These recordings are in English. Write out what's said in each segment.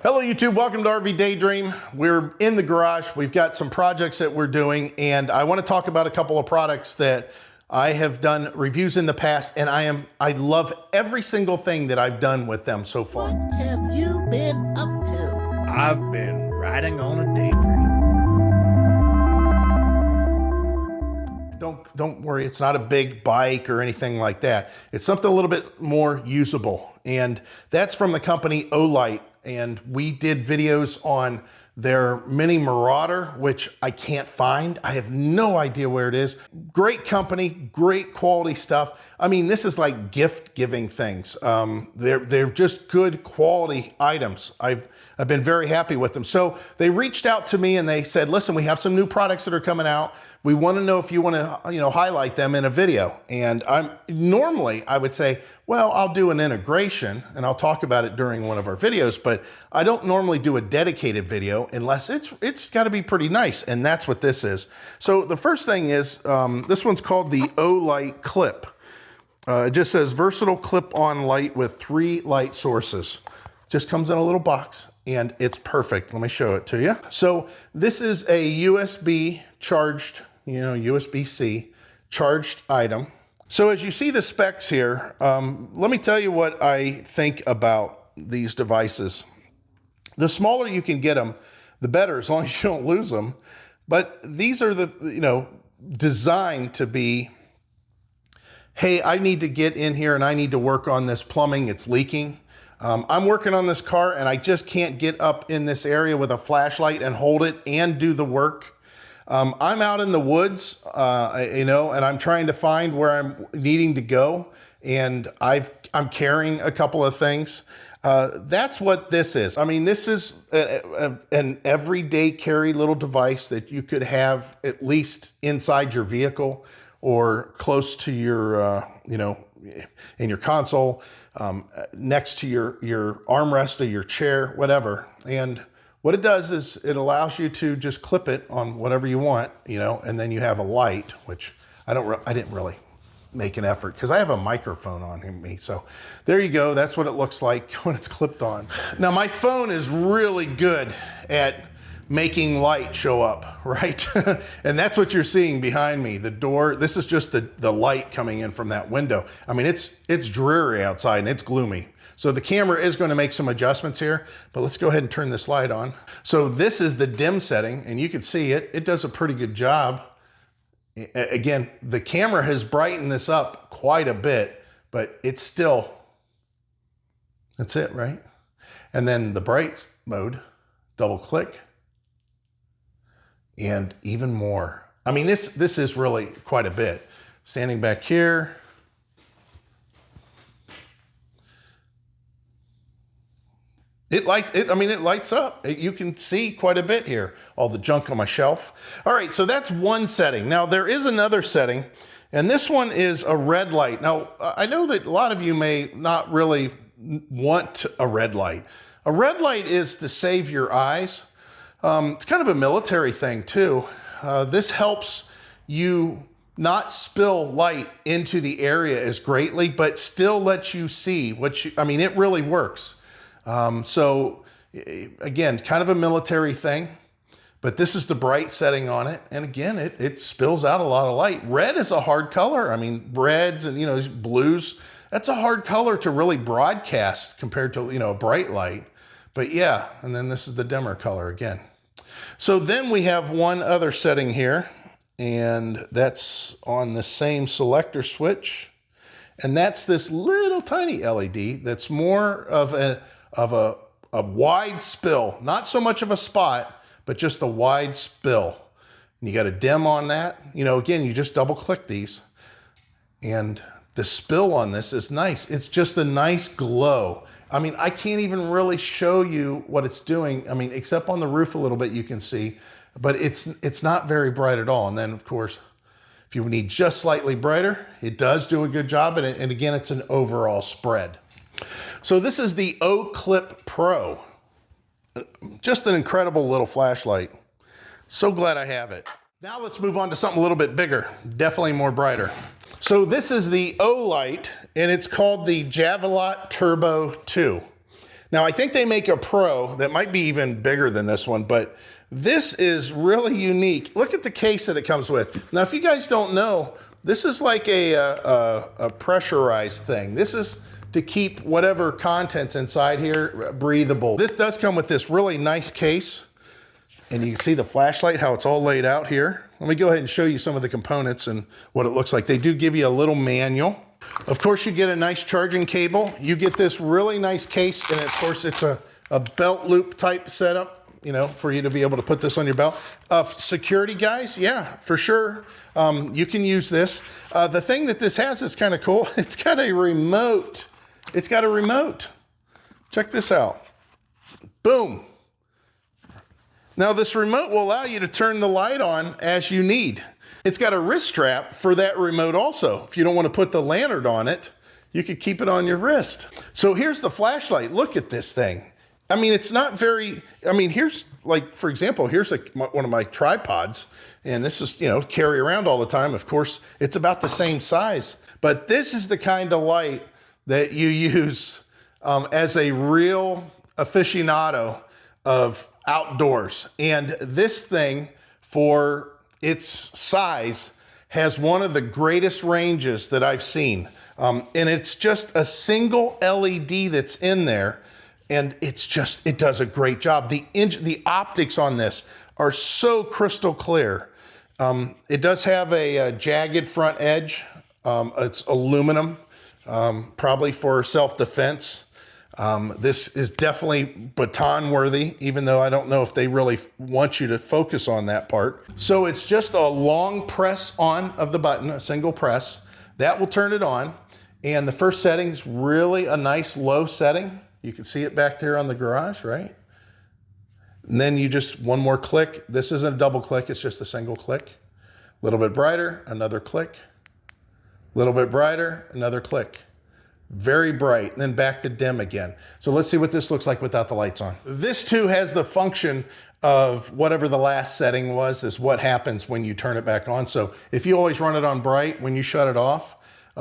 Hello YouTube, welcome to RV Daydream. We're in the garage. We've got some projects that we're doing, and I want to talk about a couple of products that I have done reviews in the past, and I love every single thing that I've done with them so far. What have you been up to? I've been riding on a daydream. Don't worry, it's not a big bike or anything like that. It's something a little bit more usable, and that's from the company Olight. And we did videos on their Mini Marauder, which I can't find. I have no idea where it is. Great company, great quality stuff. I mean, this is like gift giving things. They're just good quality items. I've been very happy with them. So they reached out to me and they said, listen, we have some new products that are coming out. We want to know if you want to, highlight them in a video. And normally I would say, well, I'll do an integration and I'll talk about it during one of our videos, but I don't normally do a dedicated video unless it's got to be pretty nice. And that's what this is. So the first thing is, this one's called the Olight Clip. It just says versatile clip-on light with 3 light sources. Just comes in a little box and it's perfect. Let me show it to you. So this is a USB charged, USB-C charged item. So as you see the specs here, let me tell you what I think about these devices. The smaller you can get them, the better, as long as you don't lose them. But these are designed to be, hey, I need to get in here and I need to work on this plumbing, it's leaking. I'm working on this car and I just can't get up in this area with a flashlight and hold it and do the work. I'm out in the woods, and I'm trying to find where I'm needing to go, and I'm carrying a couple of things. That's what this is. I mean, this is an everyday carry little device that you could have at least inside your vehicle or close to your, in your console, next to your armrest of your chair, whatever. And what it does is it allows you to just clip it on whatever you want, and then you have a light, which I didn't really make an effort because I have a microphone on me. So there you go. That's what it looks like when it's clipped on. Now my phone is really good at making light show up, right? And that's what you're seeing behind me. The door, this is just the light coming in from that window. I mean, it's dreary outside and it's gloomy. So the camera is going to make some adjustments here, but let's go ahead and turn this light on. So this is the dim setting, and you can see it does a pretty good job. Again, the camera has brightened this up quite a bit, but it's still, that's it, right? And then the bright mode, double click, and even more. I mean, this is really quite a bit. Standing back here, it lights up. You can see quite a bit here, all the junk on my shelf. All right, so that's one setting. Now there is another setting, and this one is a red light. Now, I know that a lot of you may not really want a red light. A red light is to save your eyes. It's kind of a military thing too. This helps you not spill light into the area as greatly, but still let you see it really works. So again, kind of a military thing, but this is the bright setting on it. And again, it spills out a lot of light. Red is a hard color. I mean, reds and, blues, that's a hard color to really broadcast compared to, a bright light. But yeah, and then this is the dimmer color again. So then we have one other setting here, and that's on the same selector switch. And that's this little tiny LED that's more of a wide spill, not so much of a spot, but just a wide spill. And you got a dim on that. Again, you just double click these and the spill on this is nice. It's just a nice glow. I mean, I can't even really show you what it's doing. I mean, except on the roof a little bit, you can see, but it's not very bright at all. And then of course, if you need just slightly brighter, it does do a good job. And again, it's an overall spread. So this is the Oclip Pro. Just an incredible little flashlight. So glad I have it. Now let's move on to something a little bit bigger, definitely more brighter. So this is the Olight, and it's called the Javelot Turbo 2. Now, I think they make a Pro that might be even bigger than this one, but this is really unique. Look at the case that it comes with. Now, if you guys don't know, this is like a pressurized thing. This is to keep whatever contents inside here breathable. This does come with this really nice case, and you can see the flashlight, how it's all laid out here. Let me go ahead and show you some of the components and what it looks like. They do give you a little manual. Of course, you get a nice charging cable. You get this really nice case, and of course, it's a belt loop type setup, you know, for you to be able to put this on your belt. Security guys, yeah, for sure. You can use this. The thing that this has is kind of cool. It's got a remote. It's got a remote. Check this out. Boom. Now, this remote will allow you to turn the light on as you need. It's got a wrist strap for that remote also. If you don't want to put the lantern on it, you could keep it on your wrist. So here's the flashlight. Look at this thing. I mean, it's not very, I mean, here's like, for example, here's one of my tripods, and this is, you know, carry around all the time. Of course, it's about the same size, but this is the kind of light that you use as a real aficionado of outdoors. And this thing, for its size, has one of the greatest ranges that I've seen. And it's just a single LED that's in there, and it's just, it does a great job. The optics on this are so crystal clear. It does have a jagged front edge. It's aluminum, probably for self-defense. This is definitely baton worthy, even though I don't know if they really want you to focus on that part. So it's just a long press on of the button, a single press. That will turn it on. And the first setting is really a nice low setting. You can see it back there on the garage, right? And then you just, one more click. This isn't a double click, it's just a single click. A little bit brighter, another click. A little bit brighter, another click. Very bright, and then back to dim again. So let's see what this looks like without the lights on. This too has the function of whatever the last setting was, is what happens when you turn it back on. So if you always run it on bright, when you shut it off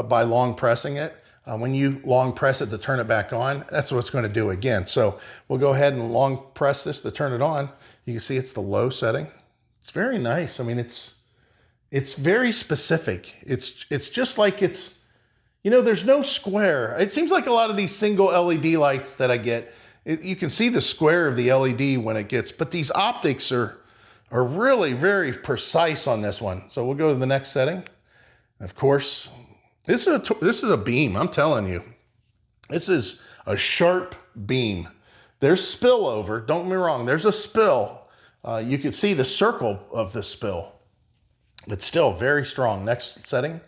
by long pressing it, when you long press it to turn it back on, that's what it's going to do again. So we'll go ahead and long press this to turn it on. You can see it's the low setting. It's very nice. I mean, it's very specific. It's just like it's, you know, there's no square. It seems like a lot of these single LED lights that I get, you can see the square of the LED when it gets, but these optics are really very precise on this one. So we'll go to the next setting. Of course, this is a beam, I'm telling you. This is a sharp beam. There's spillover, don't get me wrong, there's a spill. You can see the circle of the spill. It's still very strong. Next setting,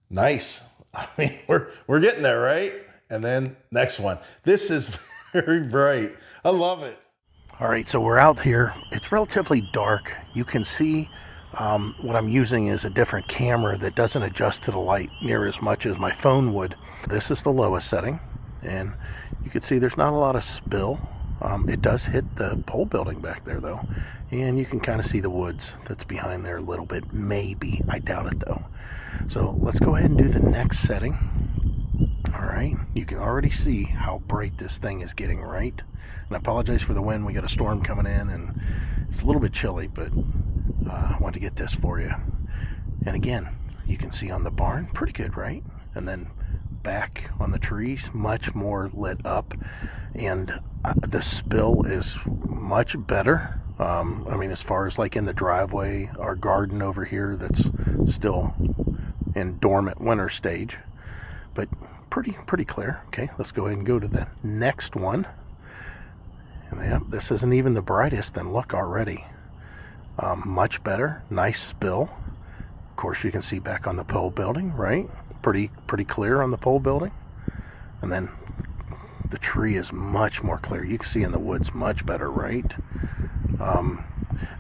nice. I mean, we're getting there, right? And then next one. This is very bright. I love it. All right, so we're out here. It's relatively dark. You can see what I'm using is a different camera that doesn't adjust to the light near as much as my phone would. This is the lowest setting, and you can see there's not a lot of spill. It does hit the pole building back there, though, and you can kind of see the woods that's behind there a little bit. Maybe. I doubt it, though. So let's go ahead and do the next setting. All right, you can already see how bright this thing is getting, right? And I apologize for the wind. We got a storm coming in, and it's a little bit chilly, but I wanted to get this for you. And again, you can see on the barn, pretty good, right? And then back on the trees, much more lit up, and the spill is much better. I mean, as far as like in the driveway, our garden over here that's still in dormant winter stage, but pretty clear. Okay, let's go ahead and go to the next one. And yeah, this isn't even the brightest, and look already. Much better, nice spill. Of course, you can see back on the pole building, right? Pretty clear on the pole building. And then the tree is much more clear. You can see in the woods much better, right?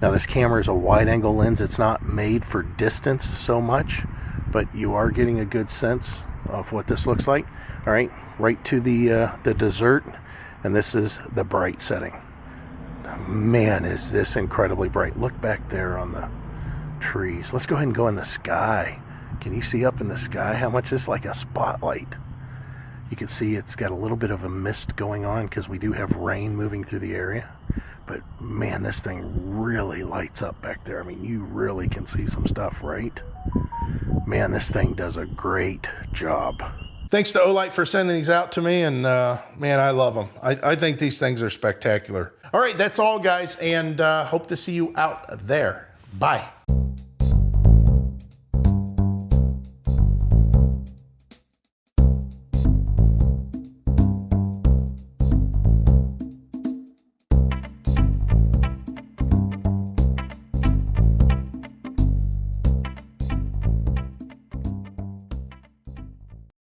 Now this camera is a wide angle lens. It's not made for distance so much, but you are getting a good sense of what this looks like. All right, right to the dessert, and this is the bright setting. Man, is this incredibly bright. Look back there on the trees. Let's go ahead and go in the sky. Can you see up in the sky how much it's like a spotlight? You can see it's got a little bit of a mist going on because we do have rain moving through the area. But man, this thing really lights up back there. I mean, you really can see some stuff, right? Man, this thing does a great job. Thanks to Olight for sending these out to me, and man, I love them. I think these things are spectacular. All right, that's all, guys, and hope to see you out there. Bye.